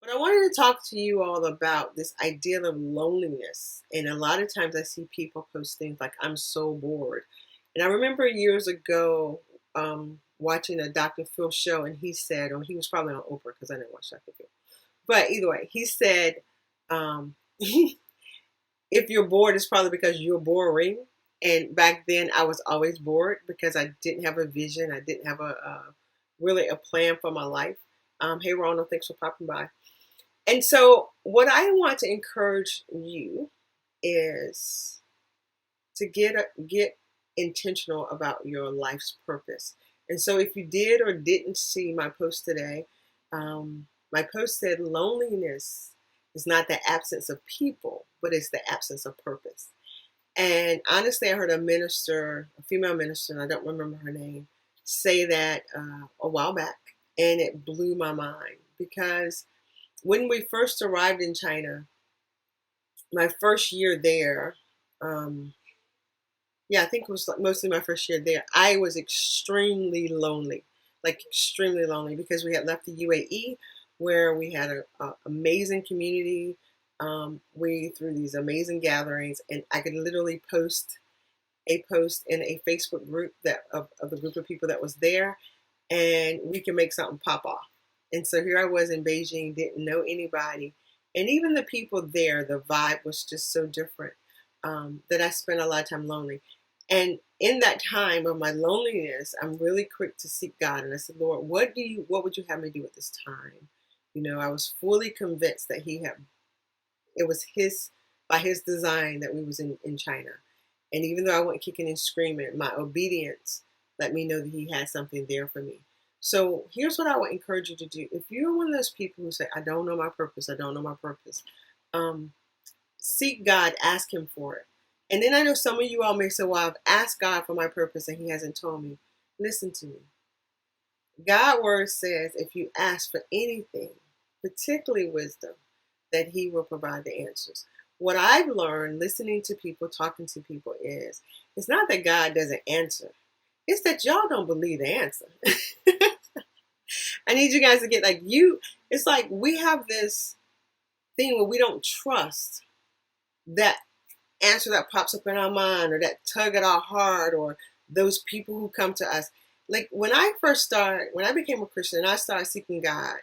But I wanted to talk to you all about this idea of loneliness. And a lot of times I see people post things like, I'm so bored. And I remember years ago watching a Dr. Phil show, and he said, or he was probably on Oprah because I didn't watch Dr. Phil. But either way, he said, if you're bored, it's probably because you're boring. And back then I was always bored because I didn't have a vision. I didn't have really a plan for my life. Hey, Ronald, thanks for popping by. And so, what I want to encourage you is to get intentional about your life's purpose. And so, if you did or didn't see my post today, my post said loneliness is not the absence of people, but it's the absence of purpose. And honestly, I heard a minister, a female minister, and I don't remember her name, say that a while back, and it blew my mind because when we first arrived in China, my first year there, um, yeah, I think it was mostly my first year there, I was extremely lonely, like extremely lonely because we had left the UAE where we had an amazing community. We through these amazing gatherings, and I could literally post a post in a Facebook group of the group of people that was there, and we can make something pop off. And so here I was in Beijing, didn't know anybody, and even the people there, the vibe was just so different that I spent a lot of time lonely. And in that time of my loneliness, I'm really quick to seek God, and I said, Lord, what would you have me do at this time? You know, I was fully convinced that it was His by His design that we was in China. And even though I went kicking and screaming, my obedience let me know that He had something there for me. So here's what I would encourage you to do. If you're one of those people who say, I don't know my purpose, I don't know my purpose, um, seek God, ask Him for it. And then I know some of you all may say, well, I've asked God for my purpose and He hasn't told me. Listen to me. God's word says if you ask for anything, particularly wisdom, that He will provide the answers. What I've learned listening to people, talking to people is it's not that God doesn't answer. It's that y'all don't believe the answer. I need you guys to get it's like we have this thing where we don't trust that answer that pops up in our mind or that tug at our heart or those people who come to us. Like when I became a Christian, I started seeking God.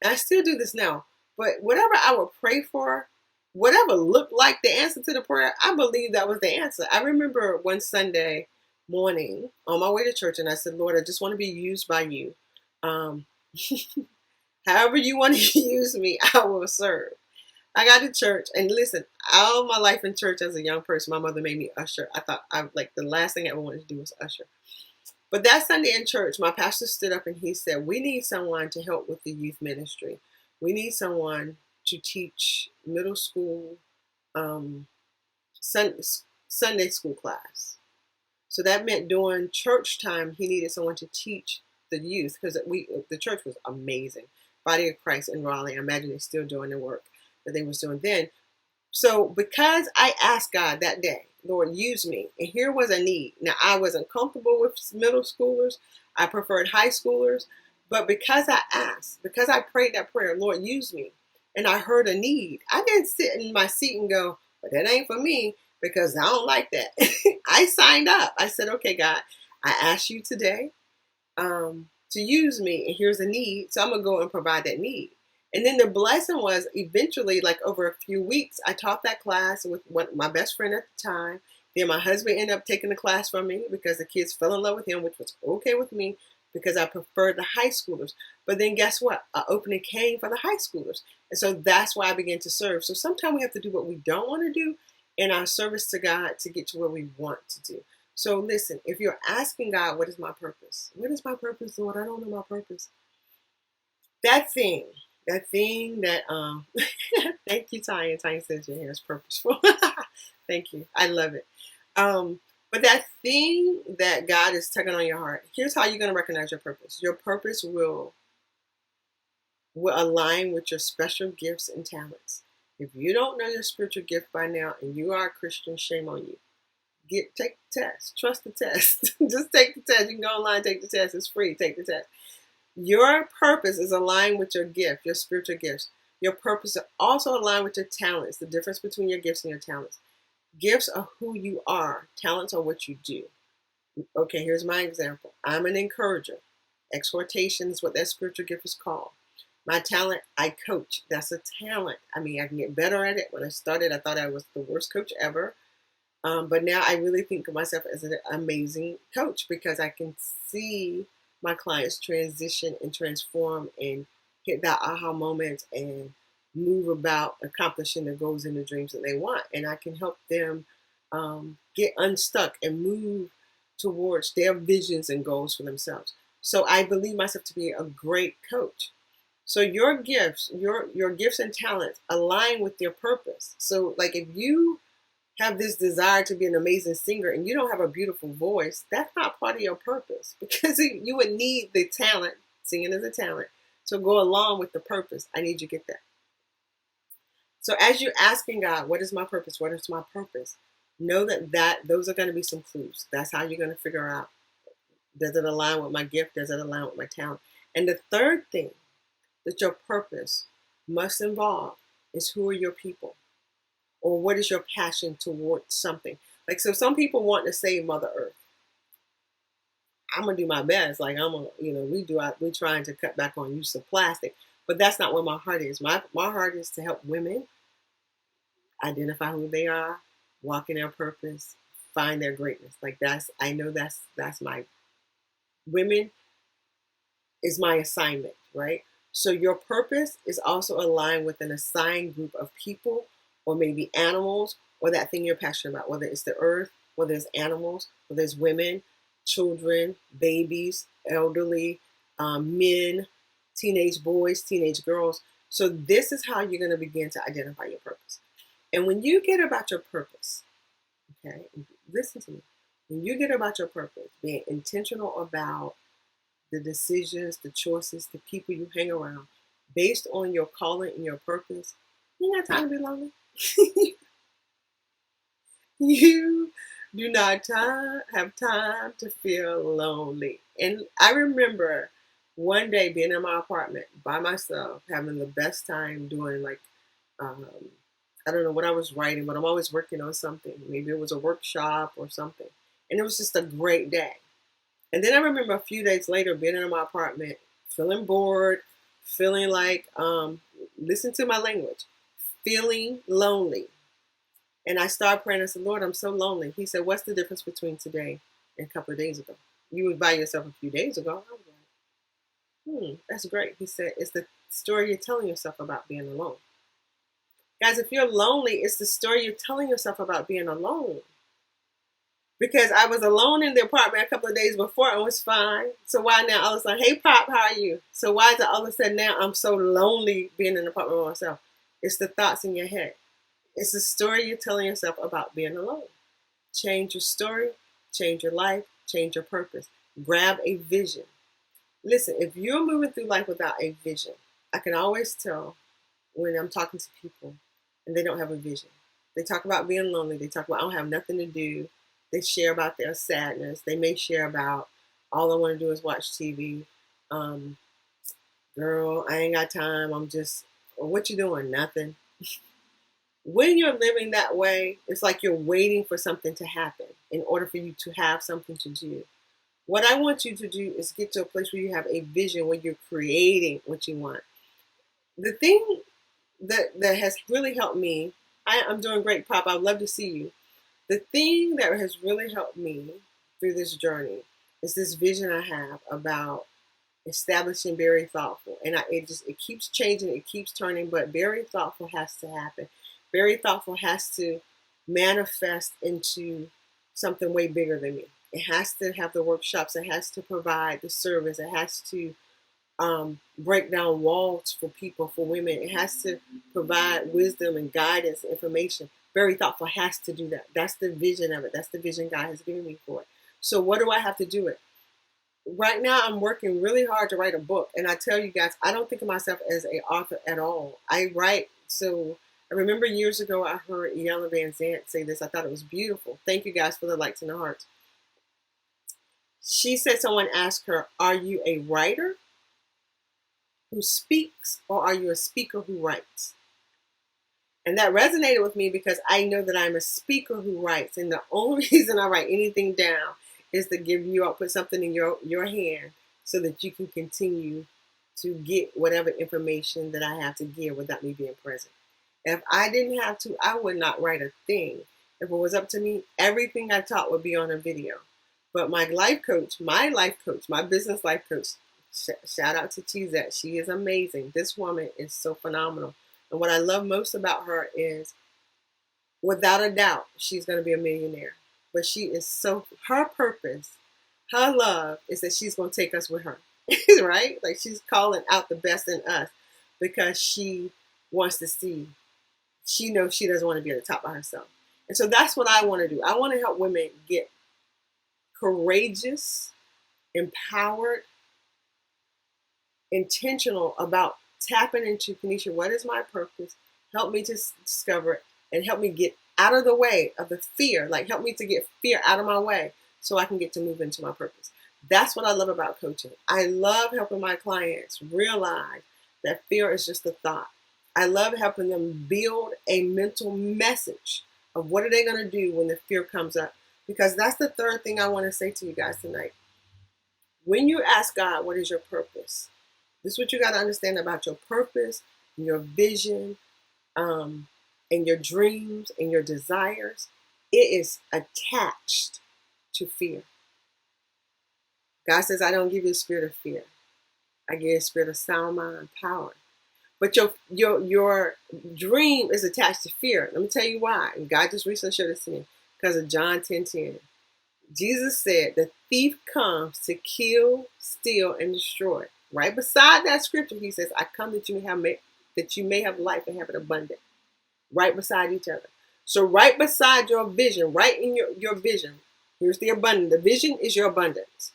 And I still do this now. But whatever I would pray for, whatever looked like the answer to the prayer, I believe that was the answer. I remember one Sunday morning on my way to church, and I said, Lord, I just want to be used by you. Um, However you want to use me, I will serve. I got to church, and listen, all my life in church as a young person, my mother made me usher. I thought the last thing I ever wanted to do was usher. But that Sunday in church, my pastor stood up and he said, we need someone to help with the youth ministry. We need someone to teach middle school, um, Sunday school class. So that meant during church time, he needed someone to teach the youth because the church was amazing. Body of Christ in Raleigh. I imagine they're still doing the work that they was doing then. So because I asked God that day, Lord, use me. And here was a need. Now, I wasn't comfortable with middle schoolers. I preferred high schoolers. But because I asked, because I prayed that prayer, Lord, use me. And I heard a need. I didn't sit in my seat and go, but that ain't for me because I don't like that. I signed up. I said, okay, God, I asked you today to use me. And here's a need. So I'm going to go and provide that need. And then the blessing was eventually, like over a few weeks, I taught that class with my best friend at the time. Then my husband ended up taking the class from me because the kids fell in love with him, which was okay with me because I preferred the high schoolers. But then guess what? An opening came for the high schoolers. And so that's why I began to serve. So sometimes we have to do what we don't want to do in our service to God to get to where we want to do. So listen, if you're asking God, what is my purpose? What is my purpose, Lord? I don't know my purpose. That thing that thank you, Tanya. Tanya says your hair is purposeful. Thank you. I love it. But that thing that God is tugging on your heart, here's how you're going to recognize your purpose. Your purpose will align with your special gifts and talents. If you don't know your spiritual gift by now and you are a Christian, shame on you. Take the test. Trust the test. Just take the test. You can go online, take the test. It's free. Take the test. Your purpose is aligned with your gift, your spiritual gifts. Your purpose is also aligned with your talents, the difference between your gifts and your talents. Gifts are who you are. Talents are what you do. Okay, here's my example. I'm an encourager. Exhortation is what that spiritual gift is called. My talent, I coach. That's a talent. I mean, I can get better at it. When I started, I thought I was the worst coach ever. But now I really think of myself as an amazing coach because I can see my clients transition and transform and hit that aha moment and move about accomplishing the goals and the dreams that they want. And I can help them get unstuck and move towards their visions and goals for themselves. So I believe myself to be a great coach. So your gifts, your gifts and talents align with your purpose. So like if you have this desire to be an amazing singer and you don't have a beautiful voice, that's not part of your purpose because you would need the talent, singing is a talent, to go along with the purpose. I need you to get that. So as you're asking God, what is my purpose? What is my purpose? Know that those are going to be some clues. That's how you're going to figure out, does it align with my gift? Does it align with my talent? And the third thing that your purpose must involve is who are your people? Or what is your passion towards something? Like, so some people want to save Mother Earth. I'm gonna do my best. Like we trying to cut back on use of plastic, but that's not where my heart is. My heart is to help women identify who they are, walk in their purpose, find their greatness. Like I know that's my women is my assignment, right? So your purpose is also aligned with an assigned group of people or maybe animals or that thing you're passionate about, whether it's the earth, whether it's animals, whether it's women, children, babies, elderly, men, teenage boys, teenage girls. So this is how you're going to begin to identify your purpose. And when you get about your purpose, okay, listen to me. When you get about your purpose, being intentional about the decisions, the choices, the people you hang around, based on your calling and your purpose, you ain't got time to be lonely. You do not have time to feel lonely. And I remember one day being in my apartment by myself, having the best time doing um, I don't know what I was writing, but I'm always working on something. Maybe it was a workshop or something. And it was just a great day. And then I remember a few days later being in my apartment, feeling bored, feeling like, listen to my language, feeling lonely. And I started praying. I said, Lord, I'm so lonely. He said, what's the difference between today and a couple of days ago? You were by yourself a few days ago. I was like, that's great. He said, it's the story you're telling yourself about being alone. Guys, if you're lonely, it's the story you're telling yourself about being alone. Because I was alone in the apartment a couple of days before and was fine. So why now all of a sudden, hey, Pop, how are you? So why is it all of a sudden now I'm so lonely being in the apartment by myself? It's the thoughts in your head. It's the story you're telling yourself about being alone. Change your story, change your life, change your purpose. Grab a vision. Listen, if you're moving through life without a vision, I can always tell when I'm talking to people and they don't have a vision. They talk about being lonely. They talk about, I don't have nothing to do. They share about their sadness. They may share about, all I want to do is watch TV. Girl, I ain't got time. I'm just, well, what you doing? Nothing. When you're living that way, it's like you're waiting for something to happen in order for you to have something to do. What I want you to do is get to a place where you have a vision, where you're creating what you want. The thing that has really helped me, I'm doing great, Pop. I'd love to see you. The thing that has really helped me through this journey is this vision I have about establishing Very Thoughtful. And it keeps changing, it keeps turning, but Very Thoughtful has to happen. Very Thoughtful has to manifest into something way bigger than me. It has to have the workshops. It has to provide the service. It has to break down walls for people, for women. It has to provide wisdom and guidance and information. Very Thoughtful has to do that. That's the vision of it. That's the vision God has given me for it. So what do I have to do it? Right now, I'm working really hard to write a book. And I tell you guys, I don't think of myself as an author at all. I write. So I remember years ago, I heard Iyanla Vanzant say this. I thought it was beautiful. Thank you guys for the likes and the hearts. She said someone asked her, are you a writer who speaks, or are you a speaker who writes? And that resonated with me because I know that I'm a speaker who writes. And the only reason I write anything down is to give you up, put something in your hand so that you can continue to get whatever information that I have to give without me being present. If I didn't have to, I would not write a thing. If it was up to me, everything I taught would be on a video. But my life coach, my business life coach, shout out to Tizette. She is amazing. This woman is so phenomenal. And what I love most about her is, without a doubt, she's going to be a millionaire. But she is so, her purpose, her love is that she's going to take us with her, right? Like, she's calling out the best in us because she wants to see, she knows she doesn't want to be at the top by herself. And so that's what I want to do. I want to help women get courageous, empowered, intentional about tapping into, Kanisha, what is my purpose? Help me to discover it and help me get out of the way of the fear. Like, help me to get fear out of my way so I can get to move into my purpose. That's what I love about coaching. I love helping my clients realize that fear is just a thought. I love helping them build a mental message of what are they going to do when the fear comes up. Because that's the third thing I want to say to you guys tonight. When you ask God, what is your purpose? This is what you got to understand about your purpose, your vision, and your dreams and your desires. It is attached to fear. God says, I don't give you a spirit of fear. I give you a spirit of sound mind, power. But your dream is attached to fear. Let me tell you why. And God just recently showed this to me because of John 10:10. Jesus said, the thief comes to kill, steal, and destroy. Right beside that scripture, he says, I come that you may have life and have it abundant. Right beside each other. So right beside your vision, right in your vision, here's the abundance. The vision is your abundance.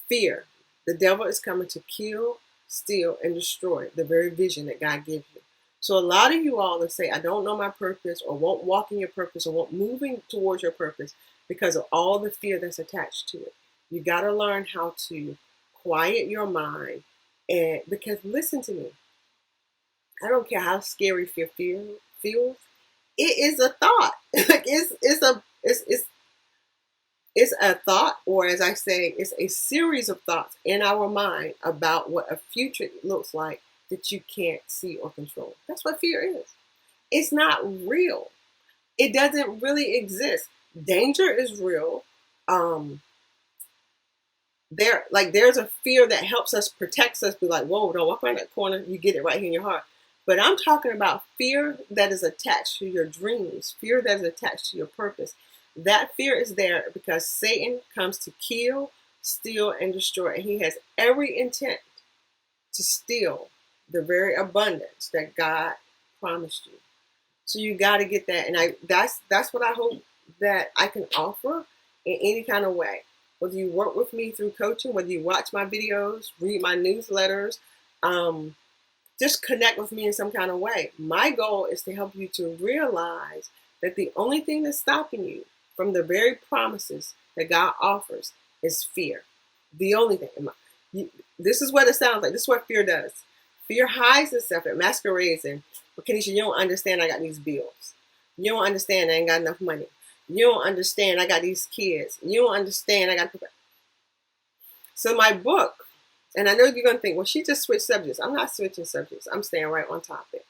Fear. The devil is coming to kill, steal, and destroy the very vision that God gives you. So a lot of you all that say, I don't know my purpose, or won't walk in your purpose, or won't moving towards your purpose because of all the fear that's attached to it. You got to learn how to quiet your mind. And because, listen to me, I don't care how scary fear feels. It is a thought. Like, it's a thought, or as I say, it's a series of thoughts in our mind about what a future looks like that you can't see or control. That's what fear is. It's not real. It doesn't really exist. Danger is real. There's a fear that helps us, protects us, be like, whoa, don't walk around that corner. You get it right here in your heart. But I'm talking about fear that is attached to your dreams, fear that is attached to your purpose. That fear is there because Satan comes to kill, steal, and destroy. And he has every intent to steal the very abundance that God promised you. So you got to get that. And that's what I hope that I can offer in any kind of way. Whether you work with me through coaching, whether you watch my videos, read my newsletters, just connect with me in some kind of way. My goal is to help you to realize that the only thing that's stopping you from the very promises that God offers is fear. The only thing. This is what it sounds like. This is what fear does. Fear hides itself. It masquerades in, well, Kanisha, you don't understand I got these bills. You don't understand I ain't got enough money. You don't understand I got these kids. You don't understand I got... So my book, and I know you're going to think, well, she just switched subjects. I'm not switching subjects. I'm staying right on topic.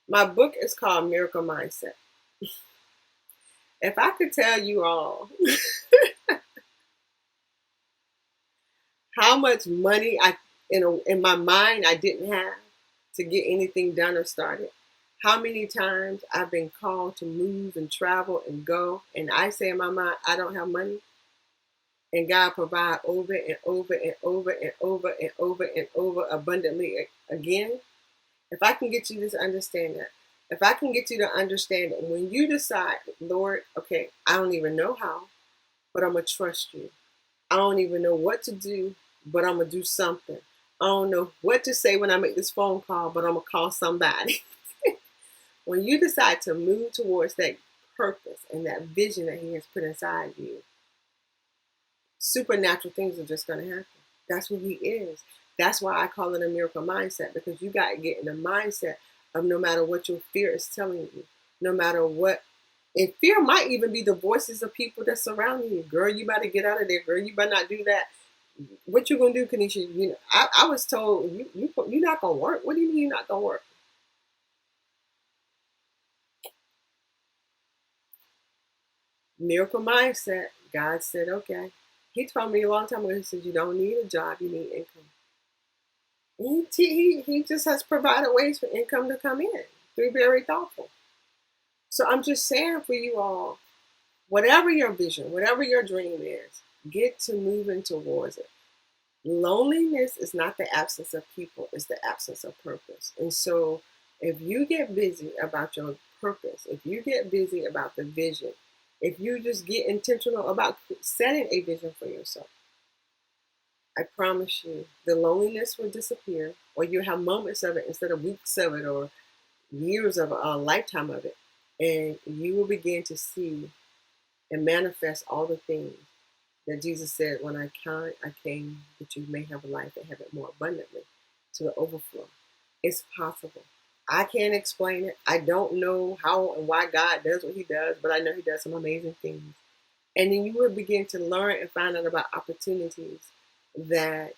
My book is called Miracle Mindset. If I could tell you all how much money in my mind I didn't have to get anything done or started, how many times I've been called to move and travel and go, and I say in my mind, I don't have money, and God provide over and over and over and over and over and over abundantly again. If I can get you to understand that, if I can get you to understand that when you decide, Lord, okay, I don't even know how, but I'm going to trust you. I don't even know what to do, but I'm going to do something. I don't know what to say when I make this phone call, but I'm going to call somebody. When you decide to move towards that purpose and that vision that he has put inside you, supernatural things are just going to happen. That's who he is. That's why I call it a miracle mindset, because you got to get in the mindset of no matter what your fear is telling you, no matter what. And fear might even be the voices of people that surround you. Girl, you better get out of there. Girl, you better not do that. What you gonna do, Kanisha? You know, I was told you're not gonna work. What do you mean you're not gonna work? Miracle mindset. God said, okay. He told me a long time ago. He said, you don't need a job. You need income. He just has provided ways for income to come in. Be very thoughtful. So I'm just saying for you all, whatever your vision, whatever your dream is, get to moving towards it. Loneliness is not the absence of people, it's the absence of purpose. And so if you get busy about your purpose, if you get busy about the vision, if you just get intentional about setting a vision for yourself, I promise you the loneliness will disappear, or you'll have moments of it instead of weeks of it or years of a lifetime of it. And you will begin to see and manifest all the things that Jesus said, when I came that you may have a life and have it more abundantly to the overflow. It's possible. I can't explain it. I don't know how and why God does what he does, but I know he does some amazing things. And then you will begin to learn and find out about opportunities that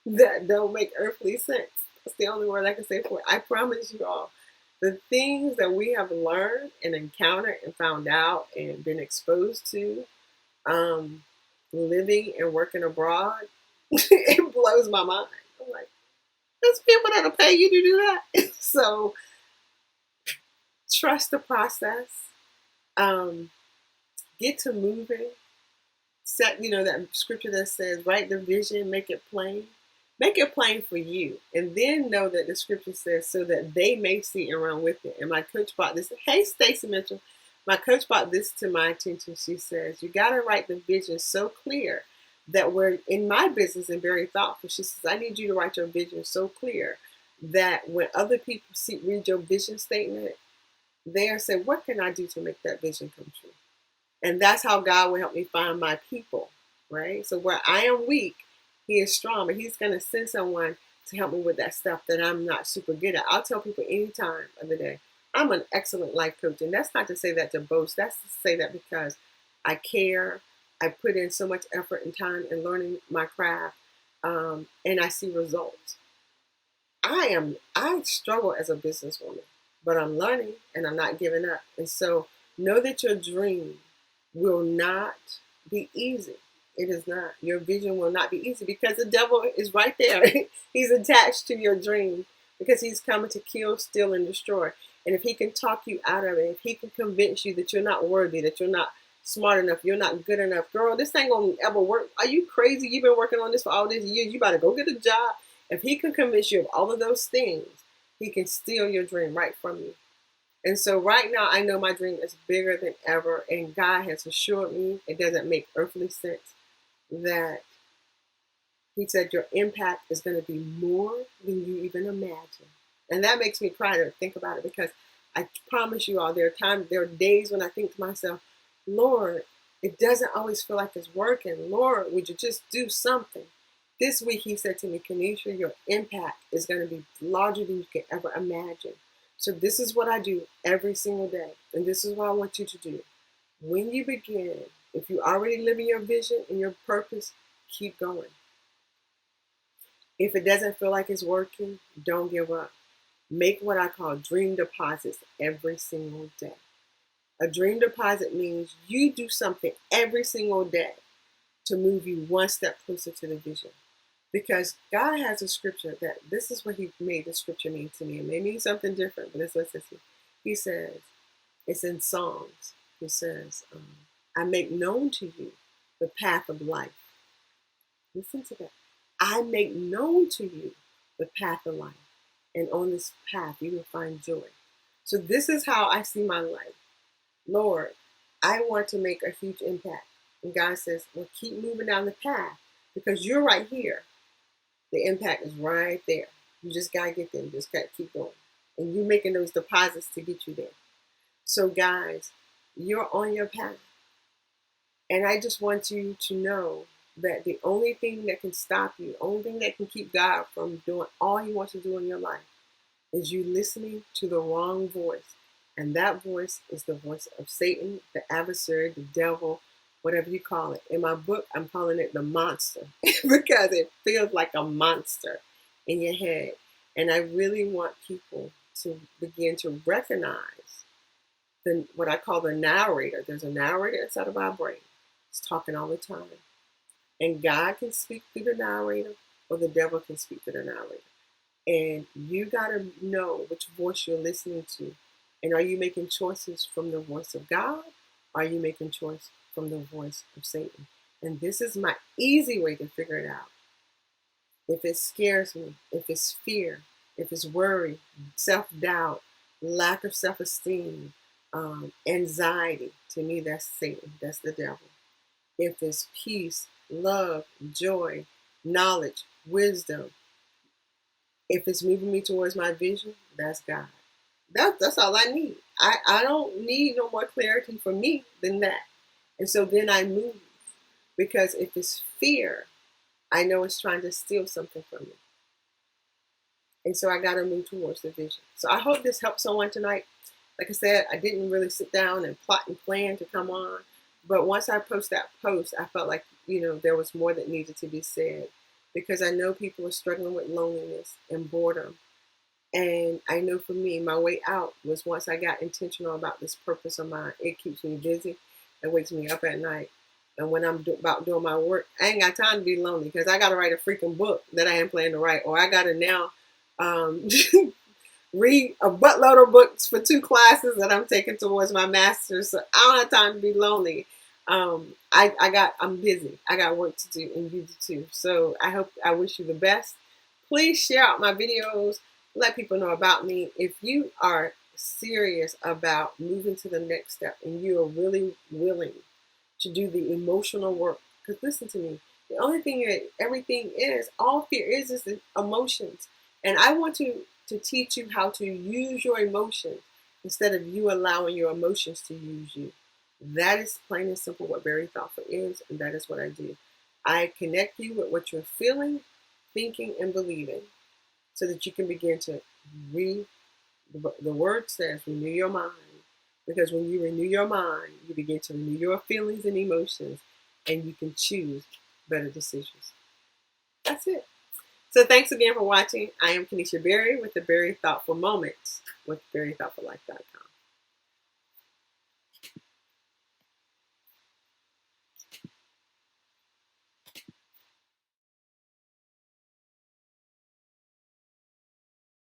that don't make earthly sense. That's the only word I can say for it. I promise you all, the things that we have learned and encountered and found out and been exposed to, living and working abroad, it blows my mind. I'm like, there's people that'll pay you to do that. So trust the process. Get to moving. Set, that scripture that says, write the vision, make it plain. Make it plain for you. And then know that the scripture says, so that they may see and run with it. And my coach brought this. Hey, Stacey Mitchell. My coach brought this to my attention. She says, you got to write the vision so clear that we're in my business and very thoughtful. She says, I need you to write your vision so clear that when other people read your vision statement, they'll say, what can I do to make that vision come true? And that's how God will help me find my people, right? So where I am weak, he is strong, but he's going to send someone to help me with that stuff that I'm not super good at. I'll tell people anytime of the day, I'm an excellent life coach. And that's not to say that to boast. That's to say that because I care. I put in so much effort and time in learning my craft, and I see results. I struggle as a businesswoman, but I'm learning and I'm not giving up. And so know that your dream will not be easy. It is not. Your vision will not be easy because the devil is right there. He's attached to your dream because he's coming to kill, steal, and destroy. And if he can talk you out of it, if he can convince you that you're not worthy, that you're not smart enough, you're not good enough, girl, this ain't gonna ever work. Are you crazy? You've been working on this for all these years. You better go get a job. If he can convince you of all of those things, he can steal your dream right from you. And so right now, I know my dream is bigger than ever. And God has assured me, it doesn't make earthly sense, that he said your impact is going to be more than you even imagine. And that makes me cry to think about it, because I promise you all, there are days when I think to myself, Lord, it doesn't always feel like it's working. Lord, would you just do something? This week he said to me, Kanisha, your impact is going to be larger than you can ever imagine. So this is what I do every single day. And this is what I want you to do. When you begin, if you already live in your vision and your purpose, keep going. If it doesn't feel like it's working, don't give up. Make what I call dream deposits every single day. A dream deposit means you do something every single day to move you one step closer to the vision. Because God has a scripture that this is what he made the scripture mean to me. It may mean something different, but it's what it says. He says, it's in Psalms. He says, I make known to you the path of life. Listen to that. I make known to you the path of life. And on this path, you will find joy. So this is how I see my life. Lord, I want to make a huge impact. And God says, well, keep moving down the path because you're right here. The impact is right there. You just got to get there. You just got to keep going. And you're making those deposits to get you there. So guys, you're on your path. And I just want you to know that the only thing that can stop you, the only thing that can keep God from doing all he wants to do in your life is you listening to the wrong voice. And that voice is the voice of Satan, the adversary, the devil, whatever you call it. In my book, I'm calling it the monster because it feels like a monster in your head. And I really want people to begin to recognize what I call the narrator. There's a narrator inside of our brain. It's talking all the time. And God can speak through the narrator, or the devil can speak through the narrator. And you got to know which voice you're listening to. And are you making choices from the voice of God? Or are you making choice from the voice of Satan? And this is my easy way to figure it out. If it scares me, if it's fear, if it's worry, self-doubt, lack of self-esteem, anxiety, to me that's Satan, that's the devil. If it's peace, love, joy, knowledge, wisdom, if it's moving me towards my vision, that's God. That's all I need. I don't need no more clarity for me than that. And so then I move. Because if it's fear, I know it's trying to steal something from me. And so I got to move towards the vision. So I hope this helps someone tonight. Like I said, I didn't really sit down and plot and plan to come on. But once I post that post, I felt like, there was more that needed to be said. Because I know people are struggling with loneliness and boredom. And I know for me, my way out was once I got intentional about this purpose of mine. It keeps me busy. It wakes me up at night. And when I'm about doing my work, I ain't got time to be lonely because I got to write a freaking book that I am planning to write. Or I got to now read a buttload of books for 2 classes that I'm taking towards my master's. So I don't have time to be lonely. I'm busy. I got work to do, and you do too. So I wish you the best. Please share out my videos. Let people know about me. If you are serious about moving to the next step and you are really willing to do the emotional work, because listen to me, the only thing everything is, all fear is the emotions. And I want to teach you how to use your emotions instead of you allowing your emotions to use you. That is plain and simple what Very Thoughtful is, and that is what I do. I connect you with what you're feeling, thinking, and believing so that you can begin to the word says, renew your mind. Because when you renew your mind, you begin to renew your feelings and emotions, and you can choose better decisions. That's it. So thanks again for watching. I am Kenesha Berry with the Very Thoughtful Moments with VeryThoughtfulLife.com.